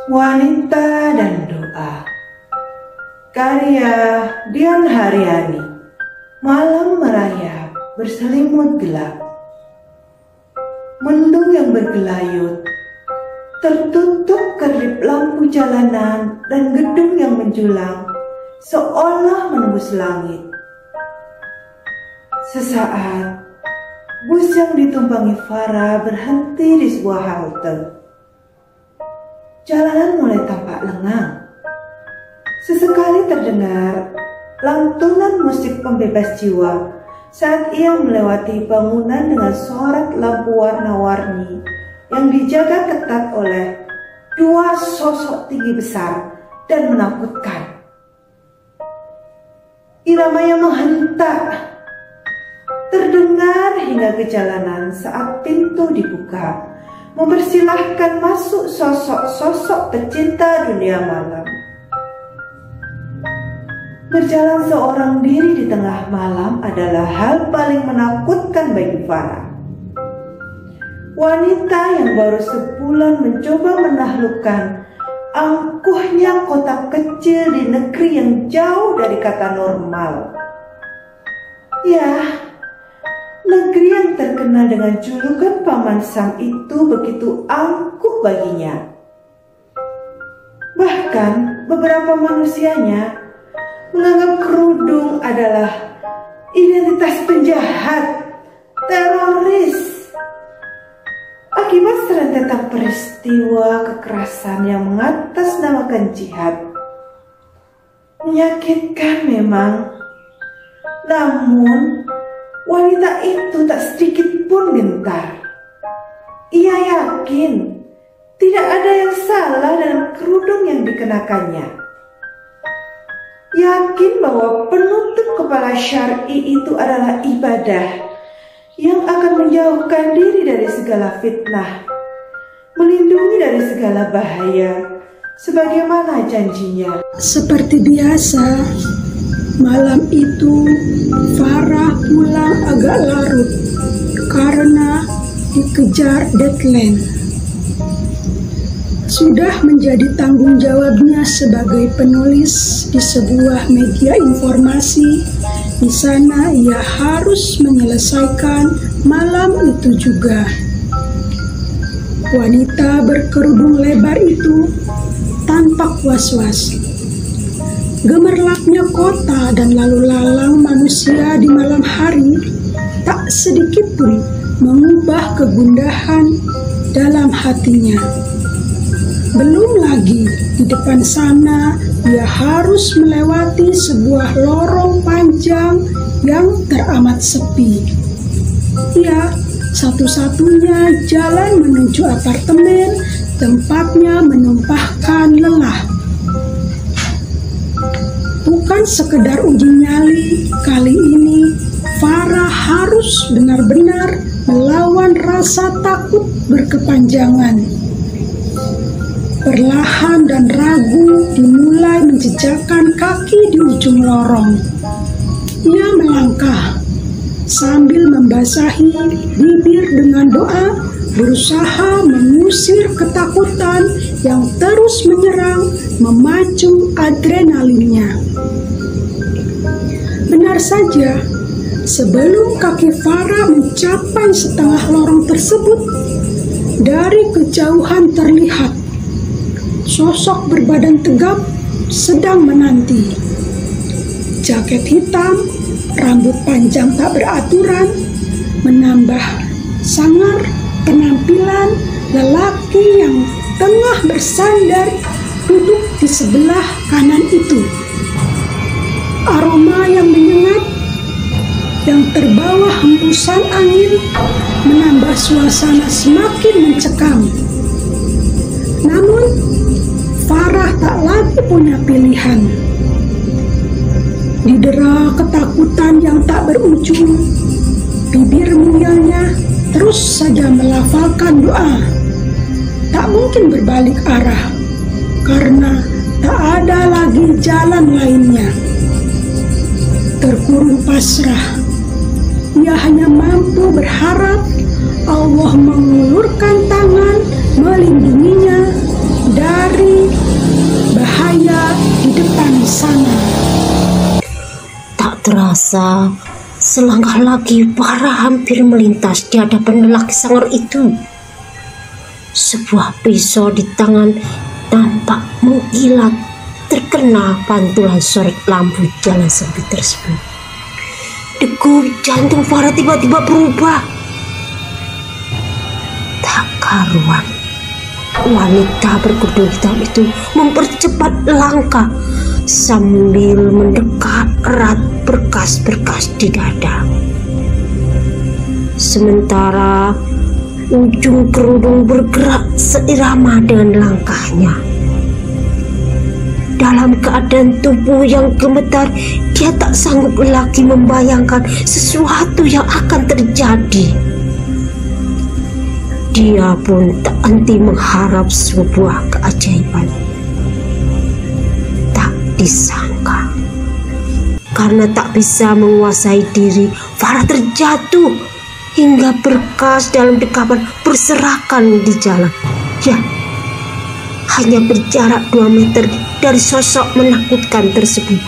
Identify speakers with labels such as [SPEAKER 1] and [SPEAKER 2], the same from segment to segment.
[SPEAKER 1] Wanita dan Doa, karya Dian Haryani. Malam merayap berselimut gelap, mendung yang bergelayut, tertutup kerlip lampu jalanan dan gedung yang menjulang seolah menembus langit. Sesaat, bus yang ditumpangi Farah berhenti di sebuah halte. Jalanan mulai tampak lengang. Sesekali terdengar lantunan musik pembebas jiwa saat ia melewati bangunan dengan sorot lampu warna-warni yang dijaga ketat oleh dua sosok tinggi besar dan menakutkan. Irama yang menghentak terdengar hingga ke jalanan saat pintu dibuka, mempersilahkan masuk sosok-sosok pecinta dunia malam. Berjalan seorang diri di tengah malam adalah hal paling menakutkan bagi Farah. Wanita yang baru sebulan mencoba menaklukkan angkuhnya kota kecil di negeri yang jauh dari kata normal. Ya, negeri yang terkenal dengan julukan Paman Sam itu begitu angkuh baginya. Bahkan beberapa manusianya menganggap kerudung adalah identitas penjahat, teroris. Akibat serentetan peristiwa kekerasan yang mengatasnamakan jihad. Menyakitkan memang, namun wanita itu tak sedikit pun gentar. Ia yakin tidak ada yang salah dalam kerudung yang dikenakannya. Yakin bahwa penutup kepala syar'i itu adalah ibadah yang akan menjauhkan diri dari segala fitnah, melindungi dari segala bahaya, sebagaimana janjinya.
[SPEAKER 2] Seperti biasa, malam itu Farah pulang agak larut karena dikejar deadline. Sudah menjadi tanggung jawabnya sebagai penulis di sebuah media informasi. Di sana ia harus menyelesaikan malam itu juga. Wanita berkerudung lebar itu tampak was-was. Gemerlapnya kota dan lalu lalang manusia di malam hari tak sedikit pun mengubah kegundahan dalam hatinya. Belum lagi di depan sana ia harus melewati sebuah lorong panjang yang teramat sepi. Ya, satu-satunya jalan menuju apartemen tempatnya menumpahkan lelah. Bukan sekedar uji nyali, kali ini Farah harus benar-benar melawan rasa takut berkepanjangan. Perlahan dan ragu dimulai menjejakkan kaki di ujung lorong. Ia melangkah sambil membasahi bibir dengan doa, berusaha mengusir ketakutan yang terus menyerang, memacu adrenalinnya. Benar saja, sebelum kaki Farah mencapai setengah lorong tersebut, dari kejauhan terlihat sosok berbadan tegap sedang menanti. Jaket hitam, rambut panjang tak beraturan, menambah sangar penampilan lelaki yang tengah bersandar duduk di sebelah kanan itu. Aroma yang menyengat yang terbawa hembusan angin menambah suasana semakin mencekam. Namun Farah tak lagi punya pilihan. Didera ketakutan yang tak berujung, bibir mungilnya terus saja melafalkan doa. Tak mungkin berbalik arah, karena tak ada lagi jalan lainnya. Terkurung pasrah, ia hanya mampu berharap Allah mengulurkan tangan melindunginya dari bahaya di depan sana.
[SPEAKER 3] Tak terasa, selangkah lagi Farah hampir melintas di hadapan lelaki sangar itu. Sebuah pisau di tangan tampak mengkilat terkena pantulan sorot lampu jalan sempit tersebut. Degup jantung Farah tiba-tiba berubah. Tak karuan, wanita berkerudung hitam itu mempercepat langkah sambil mendekat erat berkas-berkas di dada. Sementara ujung kerudung bergerak seirama dengan langkahnya. Dalam keadaan tubuh yang gemetar, dia tak sanggup lagi membayangkan sesuatu yang akan terjadi. Dia pun tak henti mengharap sebuah keajaiban. Tak disangka, karena tak bisa menguasai diri, Farah terjatuh hingga berkas dalam dekapan berserakan di jalan. Ya, hanya berjarak 2 meter dari sosok menakutkan tersebut.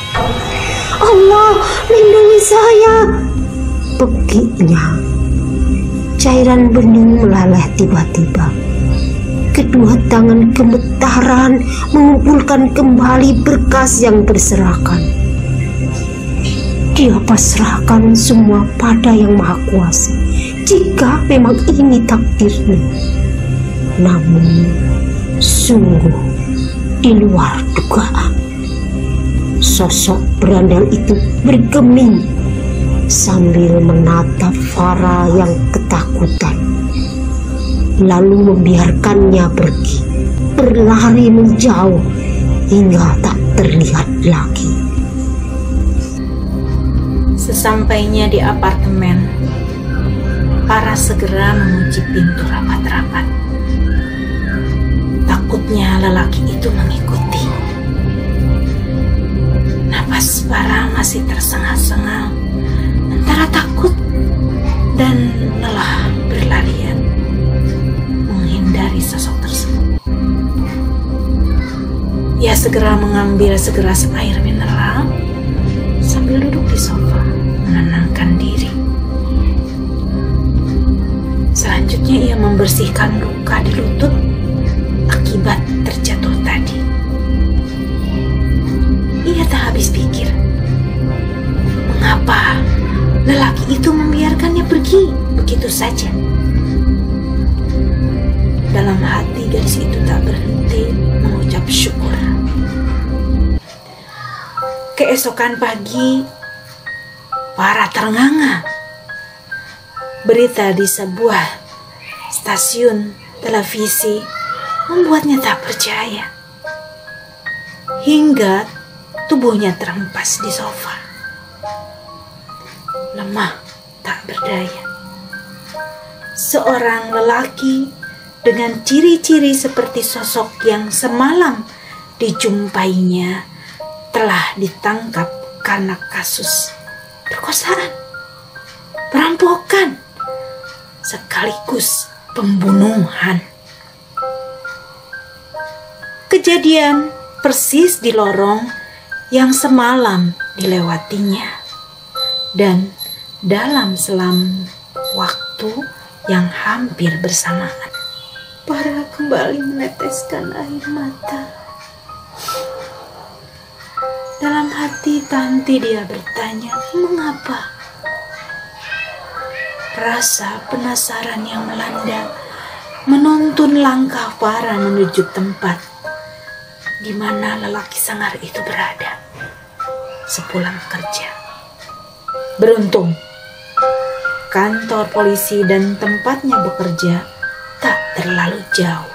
[SPEAKER 3] Allah, lindungi saya, beginya. Cairan bening meleleh tiba-tiba. Kedua tangan gemetaran mengumpulkan kembali berkas yang berserakan. Dia pasrahkan semua pada Yang Maha Kuasa, jika memang ini takdirnya. Namun sungguh di luar dugaan. Sosok berandal itu bergeming sambil menatap Farah yang ketakutan, lalu membiarkannya pergi, berlari menjauh hingga tak terlihat lagi.
[SPEAKER 4] Sesampainya di apartemen, Farah segera mengunci pintu rapat-rapat. Takutnya lelaki itu mengikuti. Napas Farah masih tersengal-sengal antara takut dan lelah berlarian menghindari sosok tersebut. Ia segera mengambil segelas air mineral sambil duduk di sofa menenangkan diri. Selanjutnya ia membersihkan luka di lutut akibat terjatuh tadi. Ia tak habis pikir, mengapa lelaki itu membiarkannya pergi begitu saja. Dalam hati gadis itu tak berhenti mengucap syukur. Keesokan pagi, Farah ternganga. Berita di sebuah stasiun televisi membuatnya tak percaya. Hingga tubuhnya terhempas di sofa. Lemah, tak berdaya. Seorang lelaki dengan ciri-ciri seperti sosok yang semalam dijumpainya telah ditangkap karena kasus perkosaan, perampokan, sekaligus pembunuhan. Kejadian persis di lorong yang semalam dilewatinya, dan dalam selang waktu yang hampir bersamaan, Farah kembali meneteskan air mata. Dalam hati tanti dia bertanya, mengapa? Rasa penasaran yang melanda menuntun langkah Farah menuju tempat di mana lelaki sangar itu berada sepulang kerja. Beruntung, kantor polisi dan tempatnya bekerja tak terlalu jauh.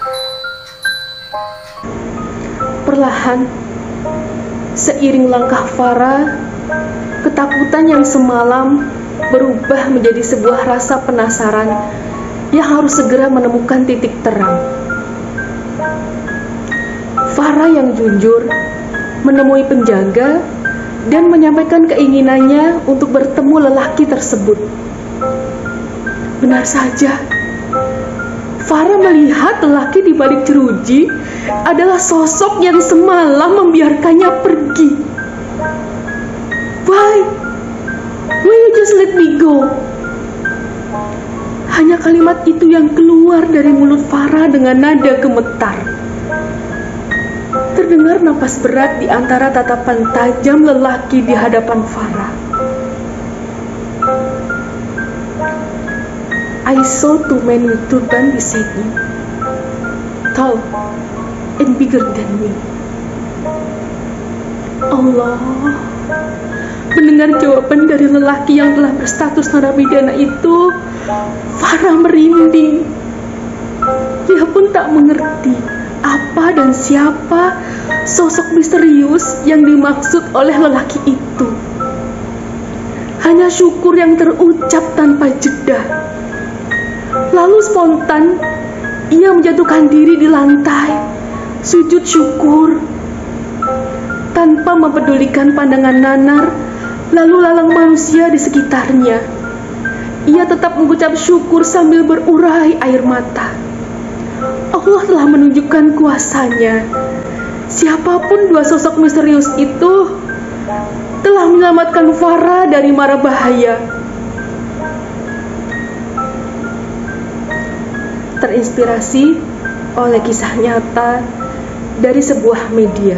[SPEAKER 5] Perlahan, seiring langkah Farah, ketakutan yang semalam berubah menjadi sebuah rasa penasaran yang harus segera menemukan titik terang. Farah yang jujur menemui penjaga dan menyampaikan keinginannya untuk bertemu lelaki tersebut. Benar saja, Farah melihat lelaki di balik jeruji adalah sosok yang semalam membiarkannya pergi. Why you just let me go? Hanya kalimat itu yang keluar dari mulut Farah dengan nada gemetar. Terdengar napas berat di antara tatapan tajam lelaki di hadapan Farah. I saw two men with turban beside me, tall and bigger than me. Allah, mendengar jawaban dari lelaki yang telah berstatus narapidana itu, Farah merinding. Dia pun tak mengerti apa dan siapa sosok misterius yang dimaksud oleh lelaki itu. Hanya syukur yang terucap tanpa jeda. Lalu spontan ia menjatuhkan diri di lantai, sujud syukur, tanpa mempedulikan pandangan nanar lalu lalang manusia di sekitarnya. Ia tetap mengucap syukur sambil berurai air mata. Allah telah menunjukkan kuasanya. Siapapun dua sosok misterius itu telah menyelamatkan Farah dari mara bahaya. Terinspirasi oleh kisah nyata dari sebuah media.